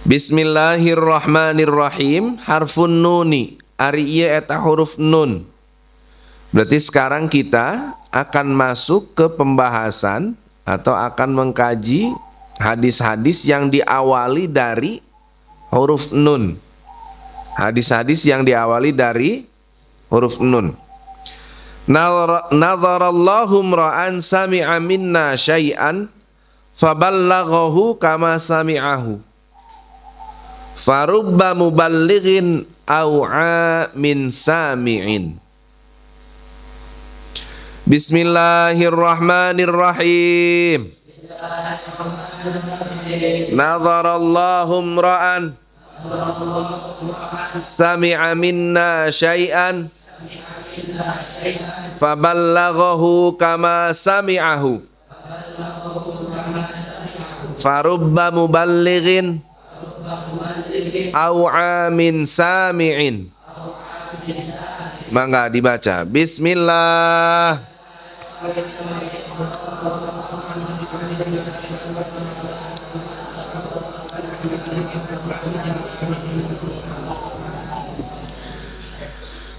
Bismillahirrahmanirrahim. Harfun nuni. Ari ieu eta huruf nun. Berarti sekarang kita akan masuk ke pembahasan atau akan mengkaji hadis-hadis yang diawali dari huruf nun. Hadis-hadis yang diawali dari huruf nun. Nazarallahu mra'an sami'a minna syai'an faballaghahu kama sami'ahu. Farubba muballighin au'a min sami'in. Bismillahirrahmanirrahim. Nazarallahu mra'an sami'a minna syai'an faballaghahu kama sami'ahu. Farubba muballighin au'a min sami'in. Mangga dibaca. Bismillah.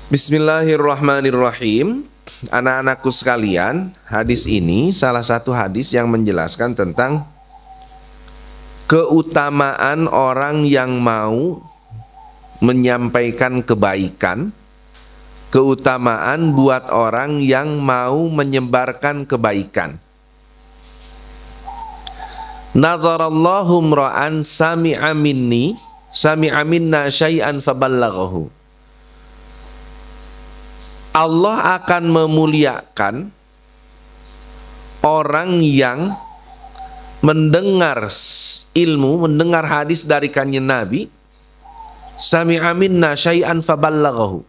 Bismillahirrahmanirrahim. Anak-anakku sekalian, hadis ini salah satu hadis yang menjelaskan tentang keutamaan orang yang mau menyampaikan kebaikan, keutamaan buat orang yang mau menyebarkan kebaikan. Nazarallahu mra'an sami'a minna syai'an faballaghahu. Allah akan memuliakan orang yang mendengar ilmu, mendengar hadis dari kanjeng Nabi, sami'a minna syai'an faballaghahu.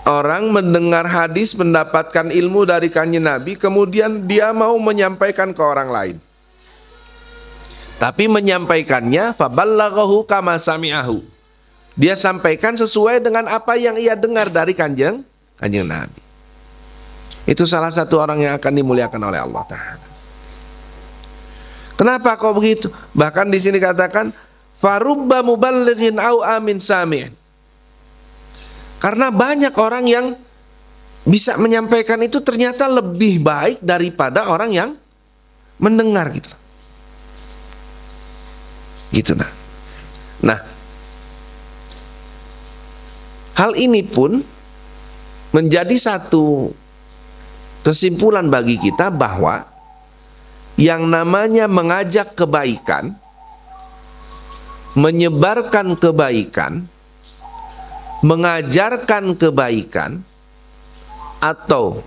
Orang mendengar hadis, mendapatkan ilmu dari kanjeng Nabi, kemudian dia mau menyampaikan ke orang lain. Tapi menyampaikannya faballaghahu kama sami'ahu. Dia sampaikan sesuai dengan apa yang ia dengar dari kanjeng Nabi. Itu salah satu orang yang akan dimuliakan oleh Allah Ta'ala. Kenapa kok begitu? Bahkan di sini katakan farubba muballighin au amin sami'in. Karena banyak orang yang bisa menyampaikan itu ternyata lebih baik daripada orang yang mendengar gitu. Gitu nah. Nah, hal ini pun menjadi satu kesimpulan bagi kita bahwa yang namanya mengajak kebaikan, menyebarkan kebaikan, mengajarkan kebaikan, atau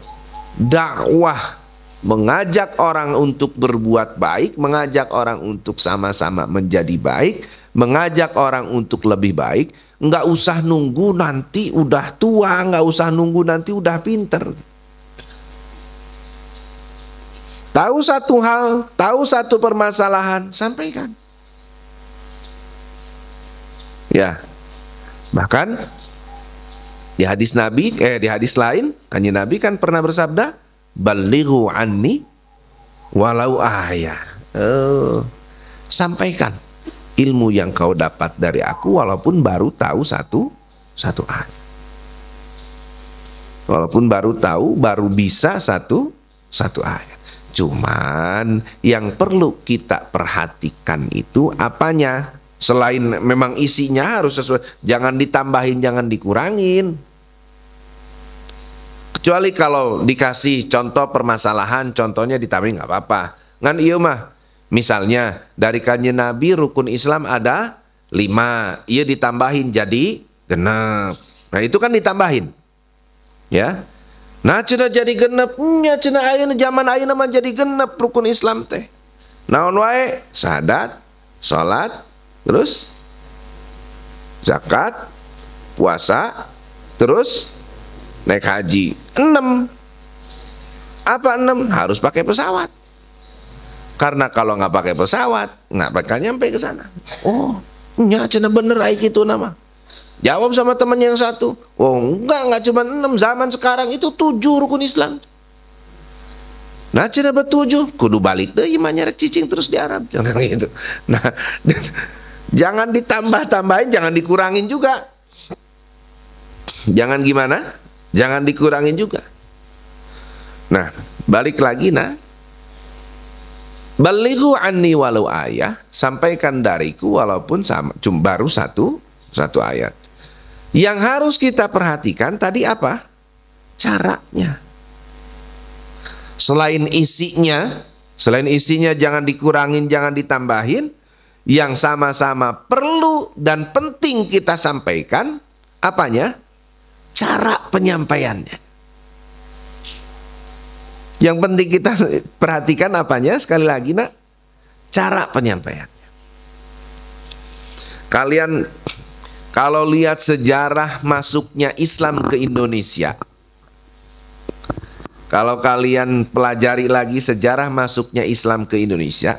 dakwah, mengajak orang untuk berbuat baik, mengajak orang untuk sama-sama menjadi baik, mengajak orang untuk lebih baik, nggak usah nunggu nanti udah tua, nggak usah nunggu nanti udah pinter. Tahu satu hal, tahu satu permasalahan, sampaikan. Ya, bahkan di hadis Nabi, di hadis lain, kanjeng Nabi kan pernah bersabda, "Ballighu anni walau ayah." Sampaikan ilmu yang kau dapat dari aku walaupun baru tahu satu ayat. Walaupun baru tahu, baru bisa satu ayat. Cuman yang perlu kita perhatikan itu apanya? Selain memang isinya harus sesuai, jangan ditambahin, jangan dikurangin. Kecuali kalau dikasih contoh permasalahan, contohnya ditambahin nggak apa-apa. Ngan iya mah, misalnya dari kanjeng Nabi rukun Islam ada 5, iya ditambahin jadi 6. Nah itu kan ditambahin, ya. Nah cenah jadi genep, nya cenah ayeuna zaman ayeuna mah jadi genep rukun Islam teh. Naon wae? Syahadat, salat, terus zakat, puasa, terus naik haji. 6. Apa 6? Harus pakai pesawat. Karena kalau nggak pakai pesawat, nggak bakal nyampe ke sana. Oh, nya cenah bener ai kitu nama. Jawab sama teman yang satu, oh enggak cuma 6, zaman sekarang itu 7 rukun Islam. Nah cina betujuh kudu balik deh imannya rek cicing terus di Arab jangan gitu. Nah jangan ditambah-tambahin, jangan dikurangin juga. Jangan gimana? Jangan dikurangin juga. Nah balik lagi nah, balighu anni walau ayah, sampaikan dariku walaupun sama, cuma baru satu ayat. Yang harus kita perhatikan tadi apa? Caranya. Selain isinya jangan dikurangin, jangan ditambahin. Yang sama-sama perlu dan penting kita sampaikan, apanya? Cara penyampaiannya. Yang penting kita perhatikan apanya? Sekali lagi nak, cara penyampaiannya. Kalian kalau lihat sejarah masuknya Islam ke Indonesia, kalau kalian pelajari lagi sejarah masuknya Islam ke Indonesia,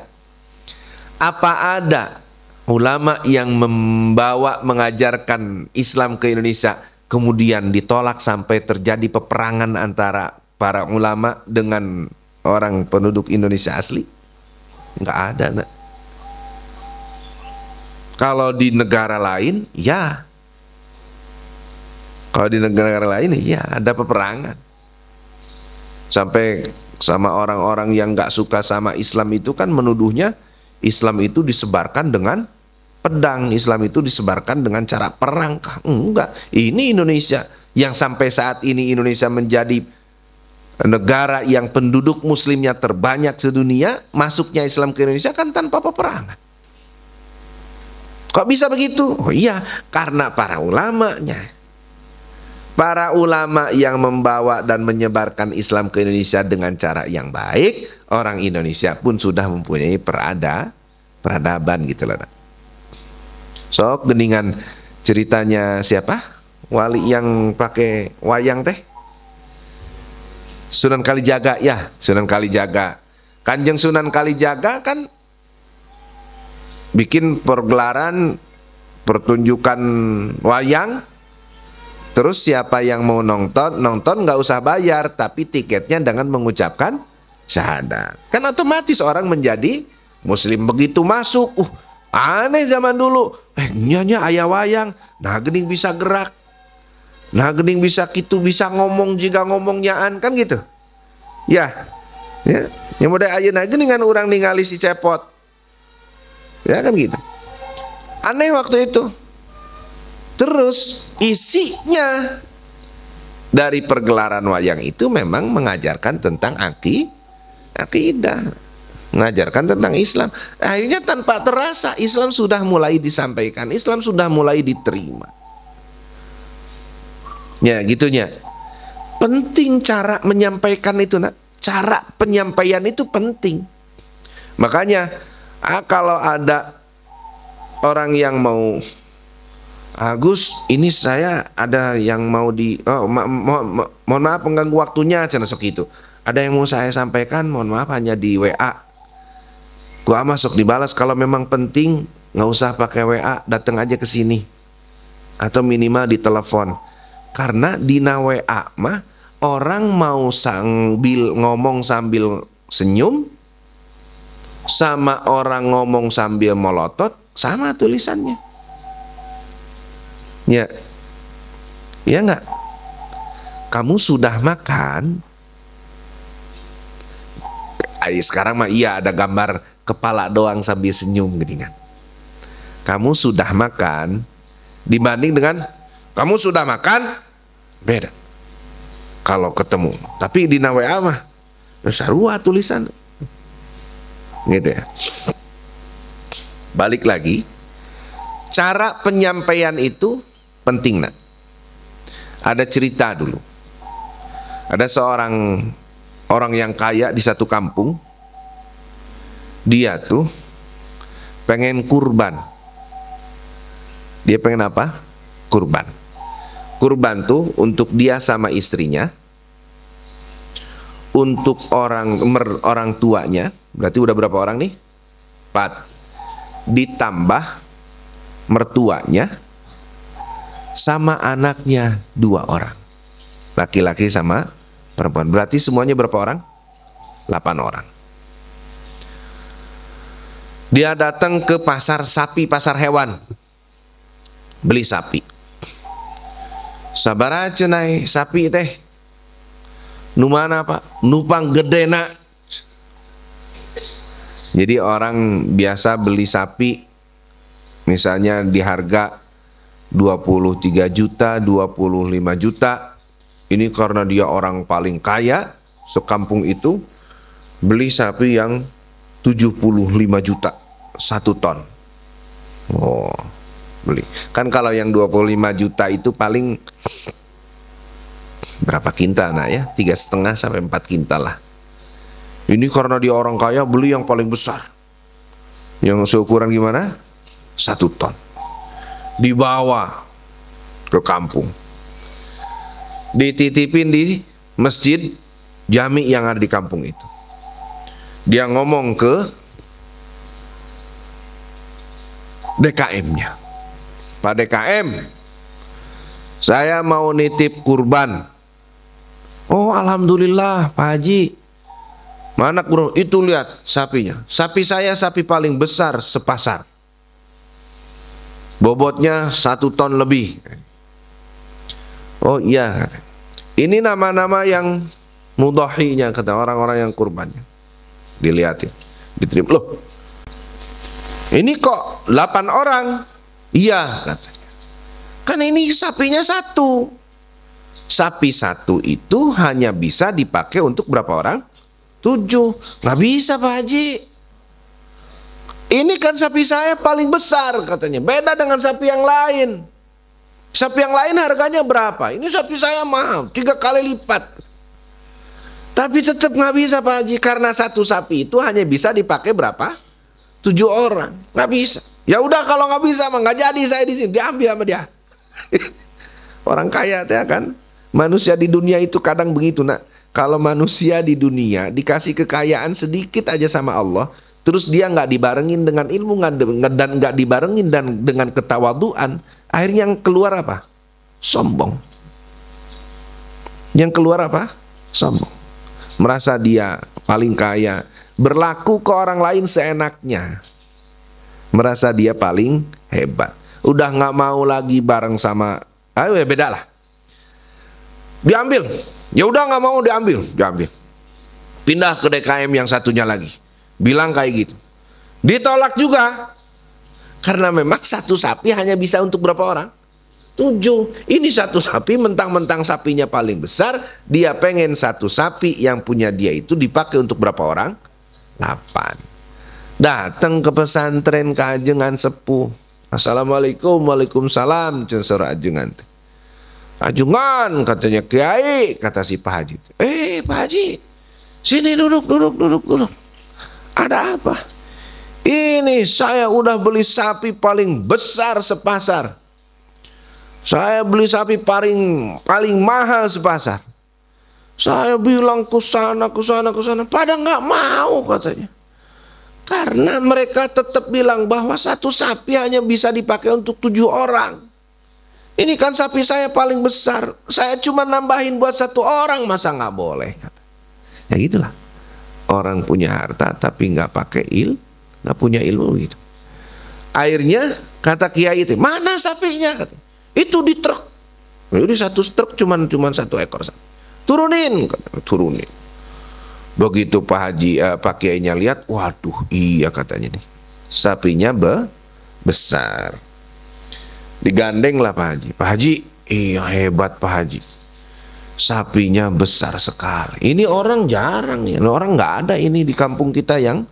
apa ada ulama yang mengajarkan Islam ke Indonesia kemudian ditolak sampai terjadi peperangan antara para ulama dengan orang penduduk Indonesia asli? Nggak ada, nak. Kalau di negara lain, ya. Kalau di negara lain, ya ada peperangan. Sampai sama orang-orang yang nggak suka sama Islam itu kan menuduhnya Islam itu disebarkan dengan pedang, Islam itu disebarkan dengan cara perang. Enggak, ini Indonesia yang sampai saat ini Indonesia menjadi negara yang penduduk muslimnya terbanyak sedunia, masuknya Islam ke Indonesia kan tanpa peperangan. Kok bisa begitu? Oh iya, karena para ulamanya. Para ulama yang membawa dan menyebarkan Islam ke Indonesia dengan cara yang baik, orang Indonesia pun sudah mempunyai peradaban gitu loh. Sok geningan ceritanya siapa? Wali yang pakai wayang teh? Sunan Kalijaga, ya, Sunan Kalijaga. Kanjeng Sunan Kalijaga kan bikin pergelaran pertunjukan wayang. Terus siapa yang mau nonton nggak usah bayar, tapi tiketnya dengan mengucapkan syahadat. Kan otomatis orang menjadi muslim begitu masuk. Aneh zaman dulu. Nyanya ayah wayang, nah gening bisa gerak. Nah gening bisa gitu, bisa ngomong jika ngomongnyaan kan gitu. Ya. Ya, yang model ayeuna geningan orang ningali si cepot. Ya kan gitu. Aneh waktu itu. Terus isinya dari pergelaran wayang itu memang mengajarkan tentang akidah, mengajarkan tentang Islam. Akhirnya tanpa terasa Islam sudah mulai disampaikan, Islam sudah mulai diterima. Ya gitunya. Penting cara menyampaikan itu, nak. Cara penyampaian itu penting. Makanya kalau ada orang yang mau, Agus, ini saya ada yang mau mohon maaf mengganggu waktunya, cina sok itu. Ada yang mau saya sampaikan, mohon maaf hanya di WA. Gua masuk dibalas, kalau memang penting nggak usah pakai WA, datang aja ke sini. Atau minimal di telepon. Karena di WA mah orang mau sambil ngomong sambil senyum, sama orang ngomong sambil melotot sama tulisannya. Ya, ya nggak? Kamu sudah makan? Sekarang mah iya ada gambar kepala doang sambil senyum gini kan. Kamu sudah makan dibanding dengan kamu sudah makan, beda. Kalau ketemu, tapi di WA mah sarua tulisan, gitu ya. Balik lagi, cara penyampaian itu penting, nak. Ada cerita dulu. Ada seorang orang yang kaya di satu kampung. Dia tuh pengen kurban. Dia pengen apa? Kurban. Kurban tuh untuk dia sama istrinya, untuk orang tuanya. Berarti udah berapa orang nih? 4. Ditambah mertuanya sama anaknya 2 orang, laki-laki sama perempuan. Berarti semuanya berapa orang? 8 orang. Dia datang ke pasar sapi, pasar hewan, beli sapi. Sabar aja naik sapi teh. Nu mana Pak? Nupang gede nak. Jadi orang biasa beli sapi misalnya di harga 23 juta, 25 juta. Ini karena dia orang paling kaya sekampung itu, beli sapi yang 75 juta 1 ton. Oh, beli. Kan kalau yang 25 juta itu paling berapa kintal nak ya? 3,5 sampai 4 kintal lah. Ini karena dia orang kaya beli yang paling besar. Yang seukuran gimana? 1 ton. Dibawa ke kampung, dititipin di masjid jami yang ada di kampung itu. Dia ngomong ke DKM-nya, Pak DKM, saya mau nitip kurban. Oh alhamdulillah Pak Haji. Mana kurban? Itu lihat sapinya. Sapi saya sapi paling besar sepasar. Bobotnya 1 ton lebih. Oh iya, ini nama-nama yang mudhahinya, kata orang-orang yang kurbannya. Dilihatin, diterima. Loh, ini kok 8 orang? Iya katanya. Kan ini sapinya 1. Sapi 1 itu hanya bisa dipakai untuk berapa orang? 7. Nggak bisa Pak Haji. Ini kan sapi saya paling besar katanya. Beda dengan sapi yang lain. Sapi yang lain harganya berapa? Ini sapi saya mahal, 3 kali lipat. Tapi tetap nggak bisa Pak Haji, karena 1 sapi itu hanya bisa dipakai berapa? 7 orang. Nggak bisa. Ya udah kalau nggak bisa mah nggak jadi saya di sini. Diambil sama dia. Orang kaya ya kan. Manusia di dunia itu kadang begitu nak. Kalau manusia di dunia dikasih kekayaan sedikit aja sama Allah, terus dia nggak dibarengin dengan ilmu dan nggak dibarengin dan dengan ketawaduan, akhirnya yang keluar apa? Sombong. Yang keluar apa? Sombong. Merasa dia paling kaya, berlaku ke orang lain seenaknya, merasa dia paling hebat. Udah nggak mau lagi bareng sama, ayo ya beda lah. Diambil. Ya udah nggak mau diambil. Pindah ke DKM yang satunya lagi. Bilang kayak gitu. Ditolak juga. Karena memang 1 sapi hanya bisa untuk berapa orang? 7. Ini 1 sapi, mentang-mentang sapinya paling besar, dia pengen 1 sapi yang punya dia itu dipakai untuk berapa orang? 8. Datang ke pesantren Kajengan sepuh. Assalamualaikum, waalaikumsalam. Censor ajengan. Ajungan katanya Kiai, kata si Pak Haji. Pak Haji, sini duduk. Ada apa? Ini saya udah beli sapi paling besar sepasar. Saya beli sapi paling mahal sepasar. Saya bilang kusana. Pada nggak mau katanya. Karena mereka tetap bilang bahwa 1 sapi hanya bisa dipakai untuk 7 orang. Ini kan sapi saya paling besar. Saya cuma nambahin buat 1 orang, masa nggak boleh kata. Ya gitulah. Orang punya harta tapi nggak pakai nggak punya ilmu gitu. Akhirnya kata Kiai itu, mana sapinya? Kata, itu di truk. Jadi 1 truk cuman 1 ekor. Turunin, turunin. Begitu Pak Kiainya lihat, waduh, iya katanya nih, sapinya besar. Digandeng lah Pak Haji. Pak Haji, iya hebat Pak Haji. Sapinya besar sekali. Ini orang jarang ya, orang nggak ada ini di kampung kita yang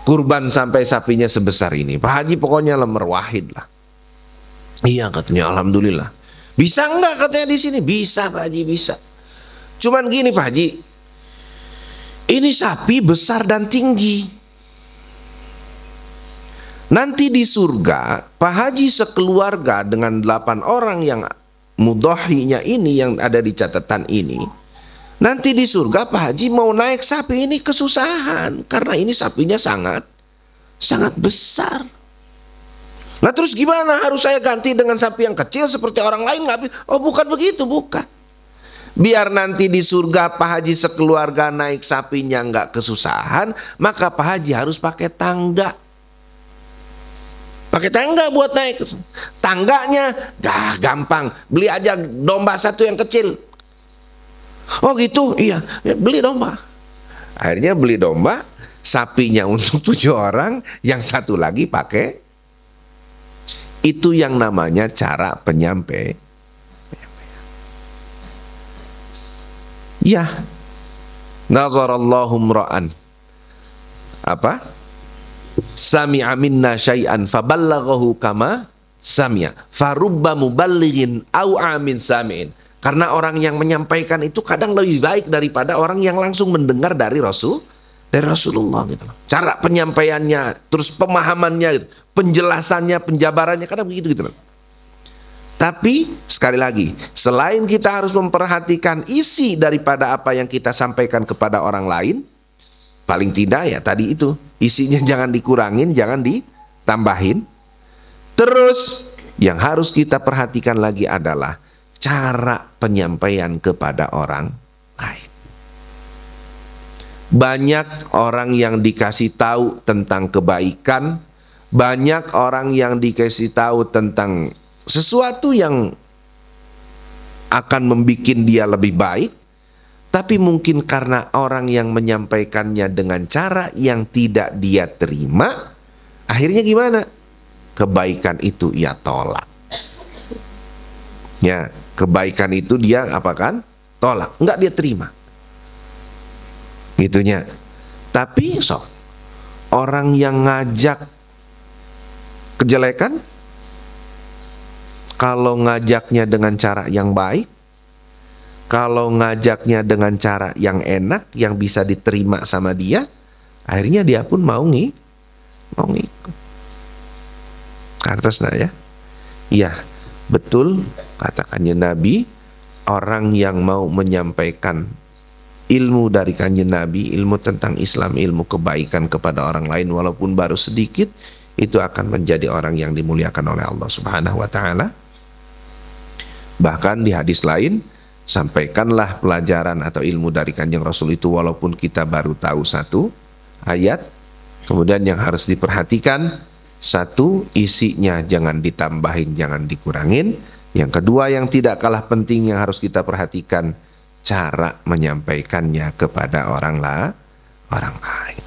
kurban sampai sapinya sebesar ini. Pak Haji pokoknya lemar wahid lah. Iya katanya, alhamdulillah. Bisa nggak katanya di sini? Bisa Pak Haji, bisa. Cuman gini Pak Haji, ini sapi besar dan tinggi. Nanti di surga Pak Haji sekeluarga dengan 8 orang yang mudhahinya ini, yang ada di catatan ini, nanti di surga Pak Haji mau naik sapi ini kesusahan karena ini sapinya sangat besar. Nah terus gimana? Harus saya ganti dengan sapi yang kecil seperti orang lain? Nggak? Oh bukan begitu, bukan. Biar nanti di surga Pak Haji sekeluarga naik sapinya nggak kesusahan, maka Pak Haji harus pakai tangga. Pakai tangga buat naik. Tangganya gampang, beli aja domba satu yang kecil. Oh gitu, iya, beli domba. Akhirnya beli domba, sapinya untuk 7 orang, yang satu lagi pakai. Itu yang namanya cara penyampaian. Ya, nazarallahu mra'an apa? Sami'a minna syai'an faballaghahu kama sami'a farubba muballighin au amin sami'in. Karena orang yang menyampaikan itu kadang lebih baik daripada orang yang langsung mendengar dari Rasulullah gitu loh. Cara penyampaiannya, terus pemahamannya gitu, penjelasannya, penjabarannya kadang begitu gitu loh. Tapi sekali lagi, selain kita harus memperhatikan isi daripada apa yang kita sampaikan kepada orang lain, paling tidak ya tadi itu, isinya jangan dikurangin, jangan ditambahin. Terus yang harus kita perhatikan lagi adalah cara penyampaian kepada orang lain. Banyak orang yang dikasih tahu tentang kebaikan, banyak orang yang dikasih tahu tentang sesuatu yang akan membuat dia lebih baik, tapi mungkin karena orang yang menyampaikannya dengan cara yang tidak dia terima, akhirnya gimana? Kebaikan itu ia tolak. Ya, kebaikan itu dia apakan? Tolak, enggak dia terima. Gitunya. Tapi orang yang ngajak kejelekan, kalau ngajaknya dengan cara yang baik, kalau ngajaknya dengan cara yang enak, yang bisa diterima sama dia, akhirnya dia pun mau ngikut. Kartasna ya. Iya, betul katakannya Nabi, orang yang mau menyampaikan ilmu dari kanjeng Nabi, ilmu tentang Islam, ilmu kebaikan kepada orang lain walaupun baru sedikit, itu akan menjadi orang yang dimuliakan oleh Allah Subhanahu wa taala. Bahkan di hadis lain, sampaikanlah pelajaran atau ilmu dari kanjeng Rasul itu walaupun kita baru tahu satu ayat. Kemudian yang harus diperhatikan, satu, isinya jangan ditambahin, jangan dikurangin. Yang kedua yang tidak kalah penting yang harus kita perhatikan, cara menyampaikannya kepada orang lain.